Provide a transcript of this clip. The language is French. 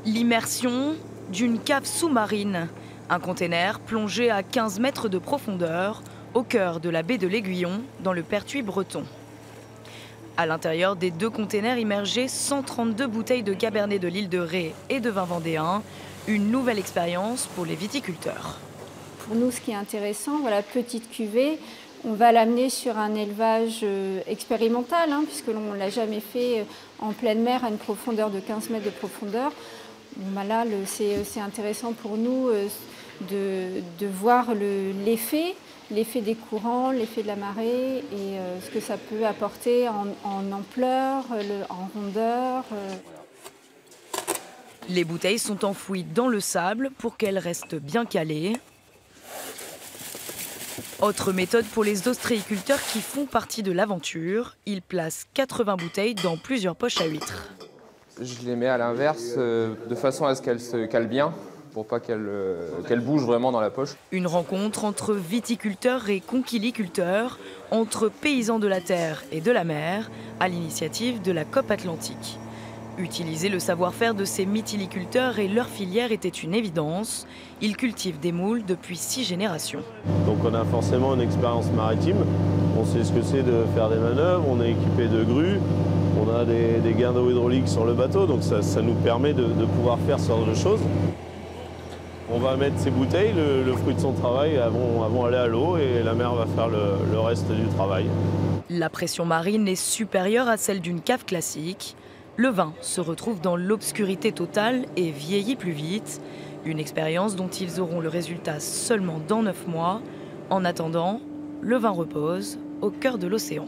L'immersion d'une cave sous-marine, un container plongé à 15 mètres de profondeur au cœur de la baie de l'Aiguillon dans le Pertuis breton. À l'intérieur des deux containers immergés, 132 bouteilles de Cabernet de l'île de Ré et de vin vendéen, une nouvelle expérience pour les viticulteurs. Pour nous, ce qui est intéressant, voilà, petite cuvée, on va l'amener sur un élevage expérimental, puisque l'on ne l'a jamais fait en pleine mer à une profondeur de 15 mètres de profondeur. Bon, là, c'est intéressant pour nous de voir l'effet des courants, l'effet de la marée et ce que ça peut apporter en ampleur, en rondeur. Les bouteilles sont enfouies dans le sable pour qu'elles restent bien calées. Autre méthode pour les ostréiculteurs qui font partie de l'aventure, ils placent 80 bouteilles dans plusieurs poches à huîtres. Je les mets à l'inverse de façon à ce qu'elles se calent bien, pour pas qu'elles bougent vraiment dans la poche. Une rencontre entre viticulteurs et conchiliculteurs, entre paysans de la terre et de la mer, à l'initiative de la COP Atlantique. Utiliser le savoir-faire de ces mytiliculteurs et leur filière était une évidence. Ils cultivent des moules depuis 6 générations. Donc on a forcément une expérience maritime. On sait ce que c'est de faire des manœuvres, on est équipé de grues, on a des gains d'eau hydraulique sur le bateau, donc ça nous permet de pouvoir faire ce genre de choses. On va mettre ces bouteilles, le fruit de son travail, elles vont aller à l'eau et la mer va faire le reste du travail. La pression marine est supérieure à celle d'une cave classique. Le vin se retrouve dans l'obscurité totale et vieillit plus vite. Une expérience dont ils auront le résultat seulement dans 9 mois. En attendant, le vin repose au cœur de l'océan.